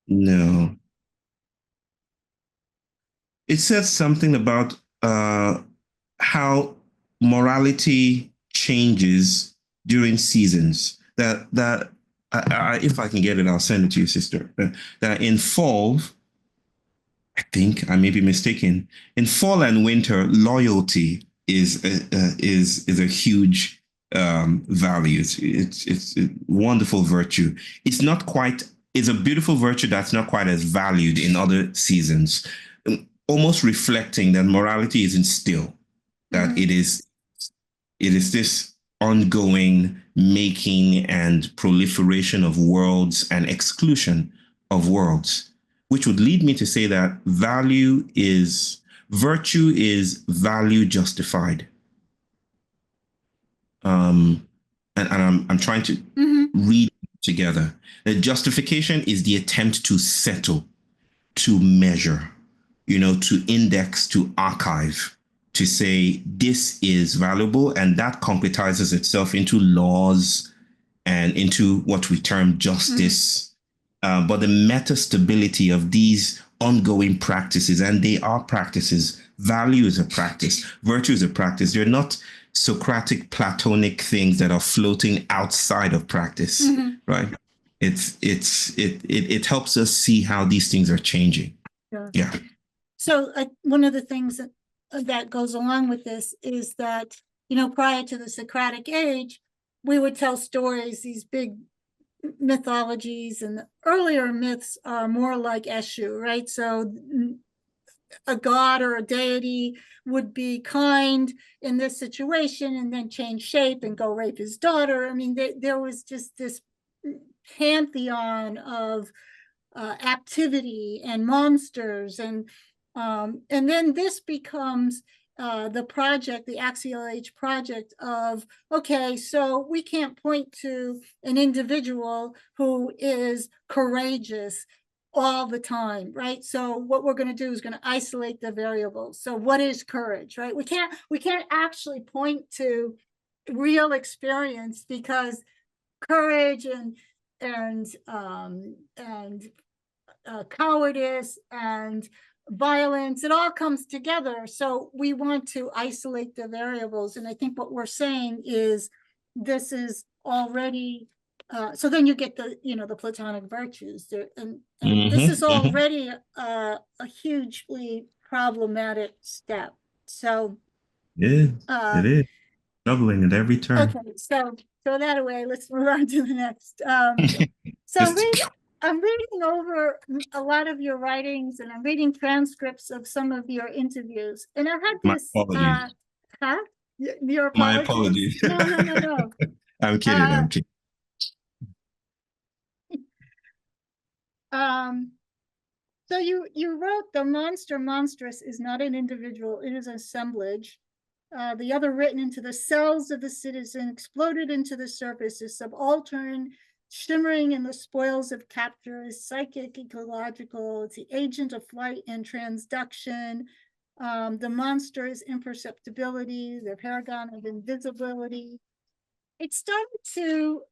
No. It says something about how morality changes during seasons. That if I can get it, I'll send it to you, sister. That in fall, I think I may be mistaken. In fall and winter, loyalty is a huge value. It's a wonderful virtue. It's not quite. It's a beautiful virtue that's not quite as valued in other seasons. Almost reflecting that morality isn't still. That it is this ongoing making and proliferation of worlds and exclusion of worlds, which would lead me to say that virtue is value justified. And I'm trying to read together. The justification is the attempt to settle, to measure, to index, to archive, to say this is valuable, and that concretizes itself into laws and into what we term justice. But the metastability of these ongoing practices, and they are practices. Value is a practice. Virtue is a practice. They're not Socratic, Platonic things that are floating outside of practice, right? It helps us see how these things are changing. Yeah. So one of the things that goes along with this is that, prior to the Socratic age, we would tell stories, these big mythologies, and the earlier myths are more like Eshu, right? So a god or a deity would be kind in this situation and then change shape and go rape his daughter. I mean, there was just this pantheon of activity and monsters, and then this becomes the Axial Age project of, okay, so we can't point to an individual who is courageous all the time, right? So what we're going to do is going to isolate the variables. So what is courage, right? We can't actually point to real experience, because courage and cowardice and violence, it all comes together. So we want to isolate the variables. And I think what we're saying is this is already, so then you get the Platonic virtues there, and this is already a hugely problematic step. So it is troubling at every turn. Okay, so that away, let's move on to the next. So I'm reading over a lot of your writings, and I'm reading transcripts of some of your interviews, and I had this. Your apologies? My apologies. No. I'm kidding. So you wrote the monstrous is not an individual; it is an assemblage. The other written into the cells of the citizen, exploded into the surface, is subaltern, shimmering in the spoils of capture, is psychic, ecological. It's the agent of flight and transduction. The monster is imperceptibility, the paragon of invisibility. It started to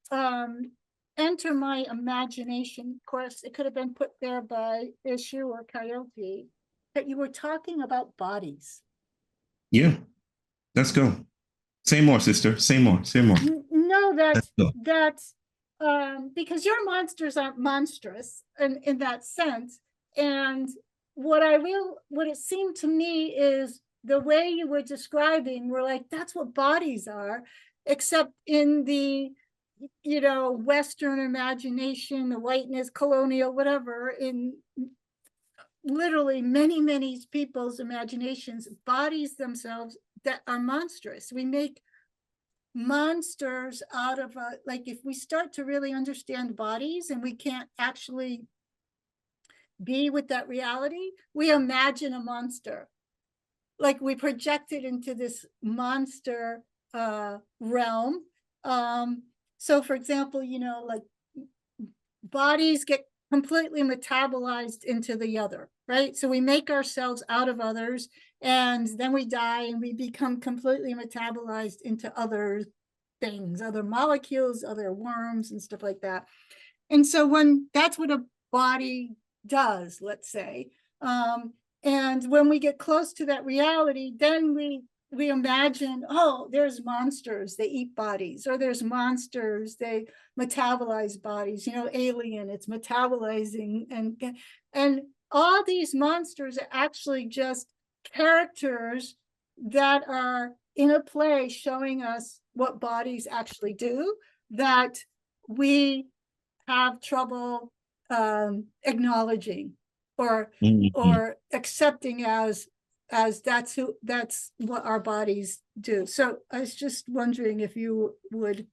enter my imagination. Of course, it could have been put there by Eshu or Coyote, that you were talking about bodies. Yeah. Let's go. Say more, sister. Say more. No, because your monsters aren't monstrous in that sense. And what it seemed to me is the way you were describing, we're like, that's what bodies are, except in the, Western imagination, the whiteness, colonial, whatever, in literally many people's imaginations, bodies themselves that are monstrous. We make monsters out of if we start to really understand bodies and we can't actually be with that reality, we imagine a monster. Like we project it into this monster realm. So for example, like bodies get completely metabolized into the other, right? So we make ourselves out of others, and then we die and we become completely metabolized into other things, other molecules, other worms and stuff like that. And so that's what a body does, let's say. And when we get close to that reality, then we imagine, oh, there's monsters, they eat bodies, or there's monsters, they metabolize bodies, Alien, it's metabolizing, and all these monsters are actually just characters that are in a play showing us what bodies actually do, that we have trouble acknowledging or accepting as that's what our bodies do. So I was just wondering if you would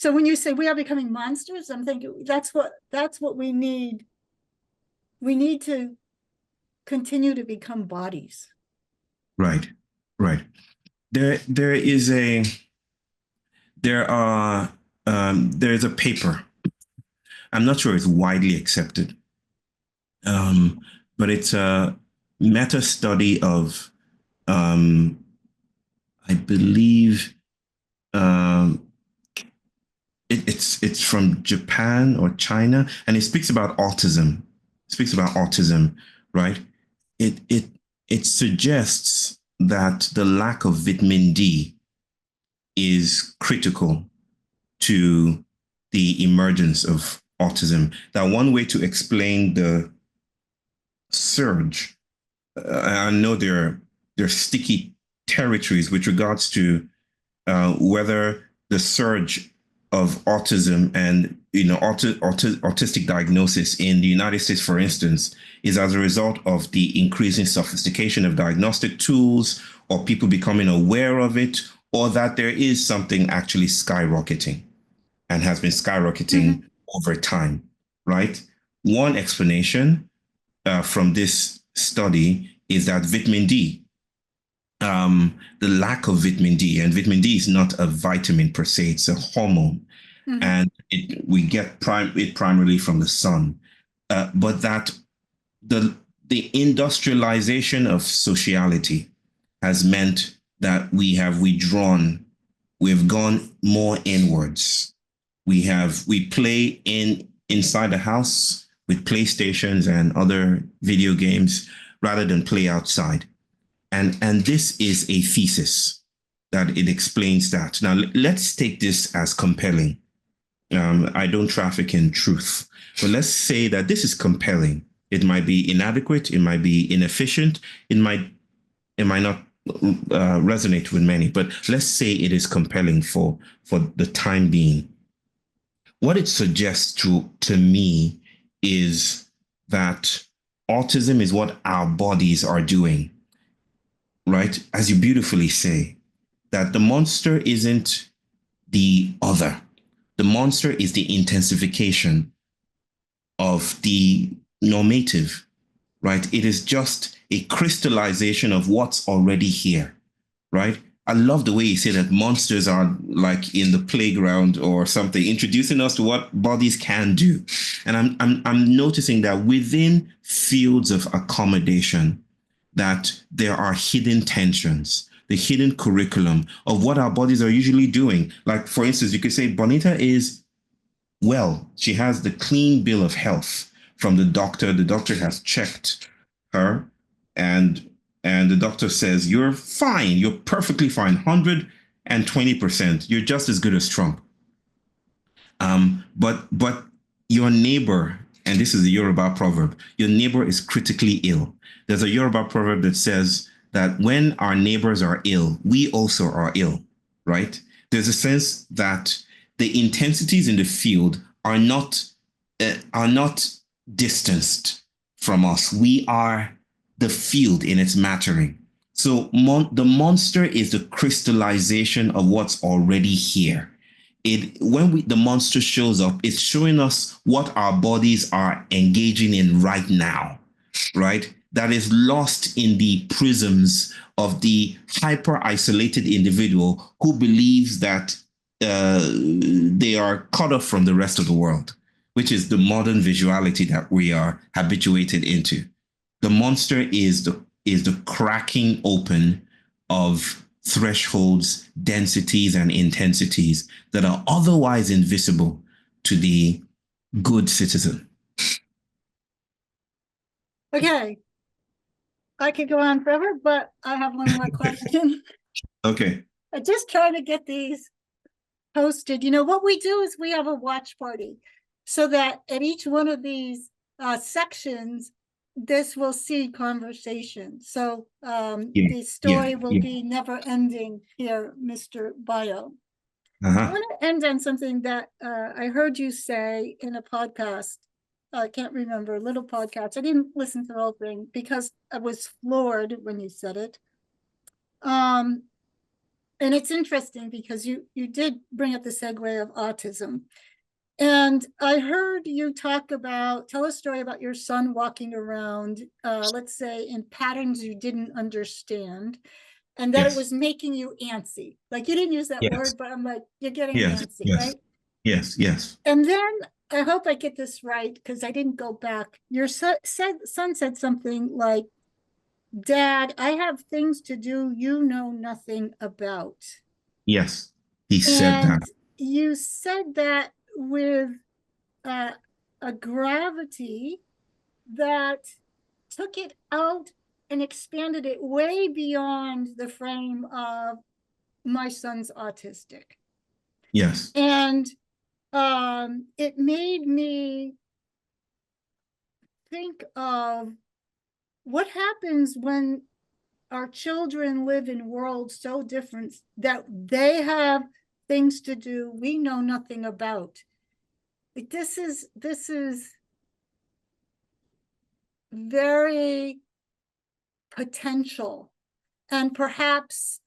So when you say we are becoming monsters, I'm thinking that's what we need. We need to continue to become bodies. Right, right. There is a there are there's a paper. I'm not sure it's widely accepted, but it's a meta study of I believe um, it's from Japan or China, and it speaks about autism. It speaks about autism, right? It it it suggests that the lack of vitamin D is critical to the emergence of autism. That one way to explain the surge, I know there are sticky territories with regards to whether the surge of autism and autistic diagnosis in the United States, for instance, is as a result of the increasing sophistication of diagnostic tools, or people becoming aware of it, or that there is something actually skyrocketing and has been skyrocketing over time, right? One explanation from this study is that vitamin D, the lack of vitamin D, and vitamin D is not a vitamin per se, it's a hormone. And we get it primarily from the sun. But that the industrialization of sociality has meant that we have withdrawn, we've gone more inwards. We play inside the house with PlayStations and other video games rather than play outside. And this is a thesis that it explains that. Now, let's take this as compelling. I don't traffic in truth, but let's say that this is compelling. It might be inadequate, it might be inefficient, it might not resonate with many, but let's say it is compelling for the time being. What it suggests to me is that autism is what our bodies are doing, right? As you beautifully say, that the monster isn't the other. The monster is the intensification of the normative, right? It is just a crystallization of what's already here, right? I love the way you say that monsters are like in the playground or something, introducing us to what bodies can do. And I'm noticing that within fields of accommodation, that there are hidden tensions, the hidden curriculum of what our bodies are usually doing. Like, for instance, you could say Bonnitta is well, she has the clean bill of health from the doctor. The doctor has checked her, and the doctor says, you're fine, you're perfectly fine, 120%. You're just as good as Trump. But your neighbor, and this is the Yoruba proverb, your neighbor is critically ill. There's a Yoruba proverb that says that when our neighbors are ill, we also are ill, right? There's a sense that the intensities in the field are not distanced from us. We are the field in its mattering. So the monster is the crystallization of what's already here. When the monster shows up, it's showing us what our bodies are engaging in right now, right? That is lost in the prisms of the hyper isolated individual who believes that they are cut off from the rest of the world, which is the modern visuality that we are habituated into. The monster is the cracking open of thresholds, densities, and intensities that are otherwise invisible to the good citizen. Okay. I could go on forever, but I have one more question. Okay. I'm just trying to get these posted. You know, what we do is we have a watch party so that at each one of these sections, this will see conversation. So the story will be never ending here, Mr. Bayo. I want to end on something that I heard you say in a podcast. I can't remember, a little podcast. I didn't listen to the whole thing because I was floored when you said it. and it's interesting because you did bring up the segue of autism. And I heard you tell a story about your son walking around, let's say, in patterns you didn't understand, and that it was making you antsy. Like, you didn't use that word, but I'm like, you're getting antsy, right? Yes. And then I hope I get this right because I didn't go back. Your son said something like, Dad, I have things to do you know nothing about. Yes, he said that. And you said that with a gravity that took it out and expanded it way beyond the frame of my son's autistic. Yes. And it made me think of what happens when our children live in worlds so different that they have things to do we know nothing about. Like, this is very potential, and perhaps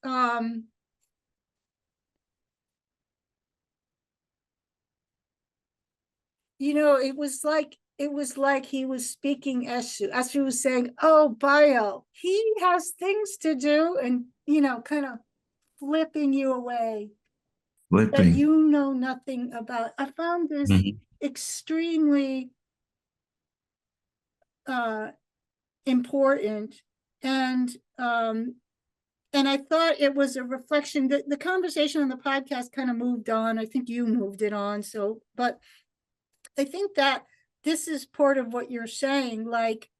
it was like he was speaking Eshu. Eshu was saying, oh, Bayo, he has things to do, and kind of flipping you away that you know nothing about. I found this extremely important, and I thought it was a reflection that the conversation on the podcast kind of moved on. I think you moved it on. But I think that this is part of what you're saying. Like,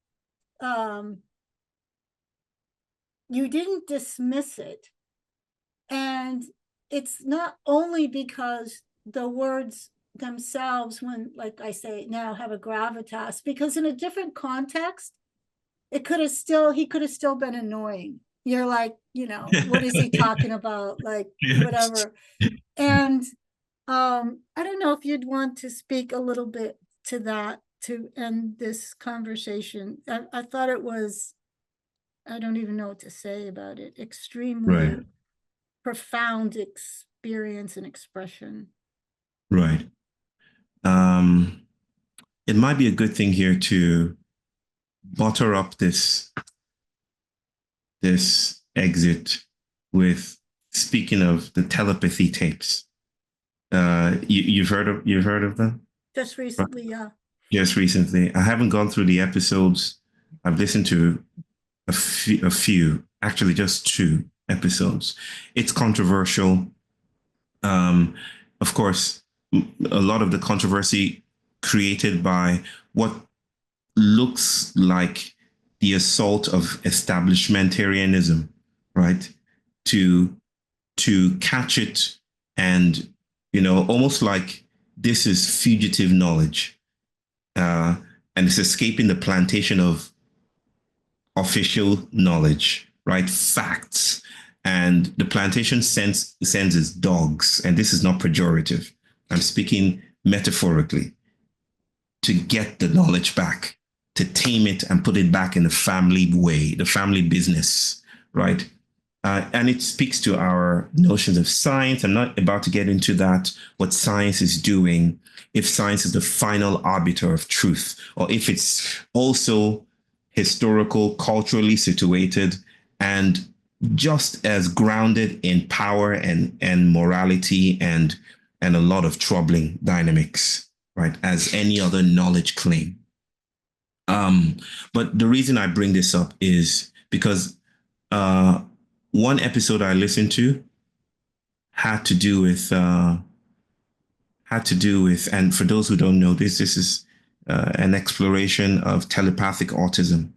you didn't dismiss it. And it's not only because the words themselves, when, like I say now, have a gravitas, because in a different context, he could have still been annoying. You're like, what is he talking about? Like, whatever. And I don't know if you'd want to speak a little bit to that to end this conversation. I thought it was, I don't even know what to say about it, extremely profound experience and expression. Right. It might be a good thing here to butter up this exit with speaking of the telepathy tapes. You've heard of them? Just recently, yeah. Just recently. I haven't gone through the episodes. I've listened to a few, actually just 2 episodes. It's controversial. Of course, a lot of the controversy created by what looks like the assault of establishmentarianism, right? To catch it and, almost like this is fugitive knowledge. And it's escaping the plantation of official knowledge, right? Facts. And the plantation sends its dogs, and this is not pejorative. I'm speaking metaphorically, to get the knowledge back, to tame it and put it back in the family way, the family business, right? And it speaks to our notions of science. I'm not about to get into that, what science is doing, if science is the final arbiter of truth, or if it's also historical, culturally situated, and just as grounded in power and morality and a lot of troubling dynamics, right, as any other knowledge claim. But the reason I bring this up is because one episode I listened to had to do with, and for those who don't know this is an exploration of telepathic autism.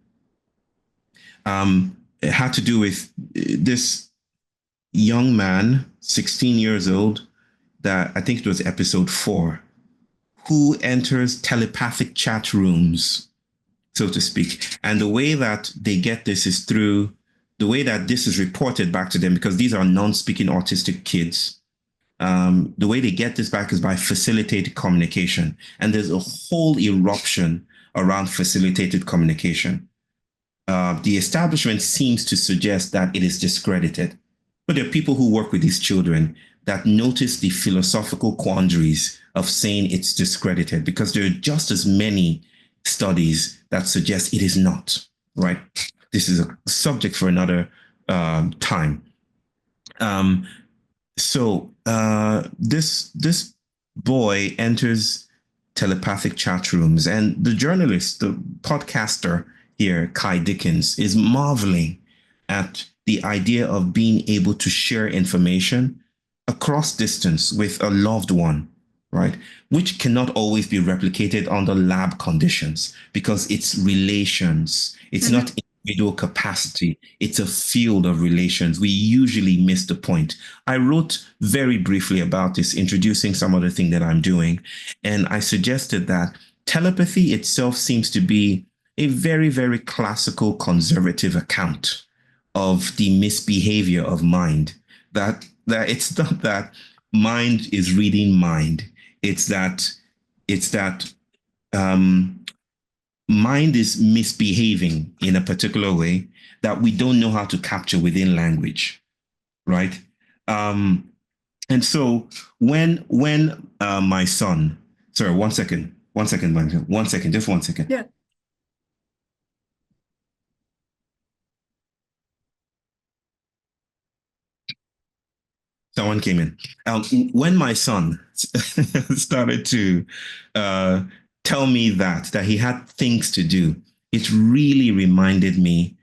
It had to do with this young man, 16 years old, that I think it was episode 4, who enters telepathic chat rooms, so to speak. And the way that they get this is through the way that this is reported back to them, because these are non-speaking autistic kids. The way they get this back is by facilitated communication. And there's a whole eruption around facilitated communication. The establishment seems to suggest that it is discredited, But there are people who work with these children that notice the philosophical quandaries of saying it's discredited, because there are just as many studies that suggest it is not, right? This is a subject for another time. This boy enters telepathic chat rooms, and the journalist, the podcaster here, Kai Dickens, is marveling at the idea of being able to share information across distance with a loved one, right? Which cannot always be replicated under lab conditions, because it's relations. It's not individual capacity. It's a field of relations. We usually miss the point. I wrote very briefly about this, introducing some of the thing that I'm doing. And I suggested that telepathy itself seems to be a very, very classical conservative account of the misbehavior of mind. That it's not that mind is reading mind. It's that mind is misbehaving in a particular way that we don't know how to capture within language, right? And so when my son, sorry, one second, just 1 second. Yeah. Someone came in. When my son started to tell me that he had things to do, it really reminded me,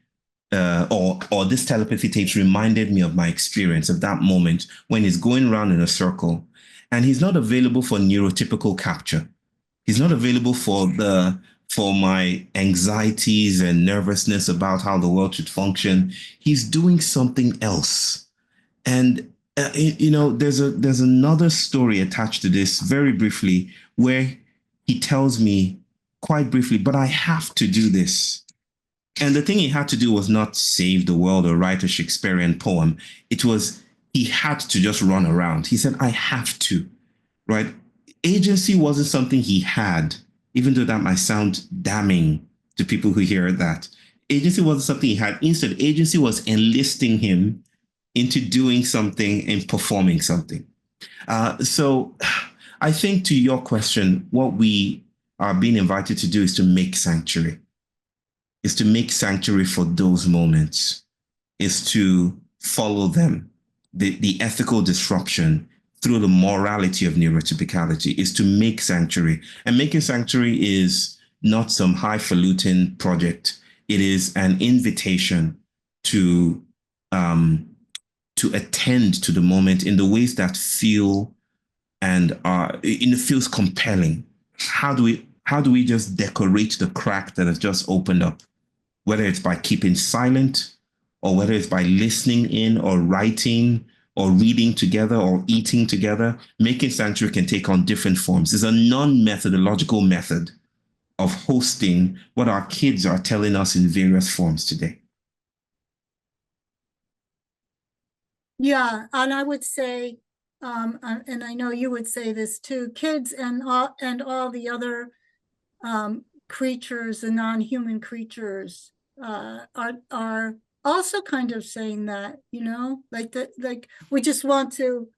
or this telepathy tapes reminded me of my experience of that moment when he's going around in a circle, and he's not available for neurotypical capture. He's not available for my anxieties and nervousness about how the world should function. He's doing something else, and there's another story attached to this, very briefly, where he tells me quite briefly, but I have to do this. And the thing he had to do was not save the world or write a Shakespearean poem. It was, he had to just run around. He said, I have to, right? Agency wasn't something he had, even though that might sound damning to people who hear that. Agency wasn't something he had. Instead, agency was enlisting him into doing something and performing something. So I think, to your question, what we are being invited to do is to make sanctuary. Is to make sanctuary for those moments. Is to follow them. The ethical disruption through the morality of neurotypicality is to make sanctuary. And making sanctuary is not some highfalutin project. It is an invitation to attend to the moment in the ways that feel and it feels compelling. How do we just decorate the crack that has just opened up? Whether it's by keeping silent, or whether it's by listening in, or writing, or reading together, or eating together, making sanctuary can take on different forms. It's a non-methodological method of hosting what our kids are telling us in various forms today. Yeah, and I would say, and I know you would say this too, kids and all the other creatures, the non-human creatures, are also kind of saying that, like we just want to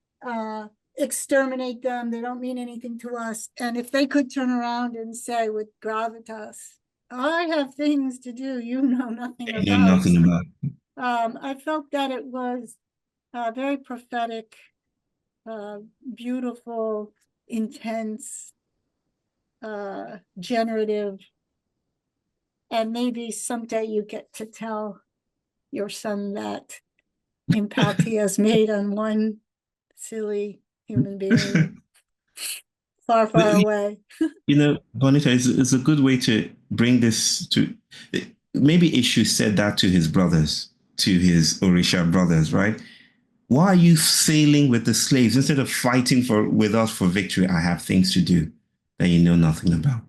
exterminate them. They don't mean anything to us. And if they could turn around and say with gravitas, I have things to do you know nothing about. You know nothing about. I felt that it was very prophetic, beautiful, intense, generative, and maybe someday you get to tell your son that impact he has made on one silly human being far, far away. Bonnitta, it's a good way to bring this to, maybe Eshu said that to his brothers, to his Orisha brothers, right? Why are you sailing with the slaves instead of fighting with us for victory? I have things to do that you know nothing about.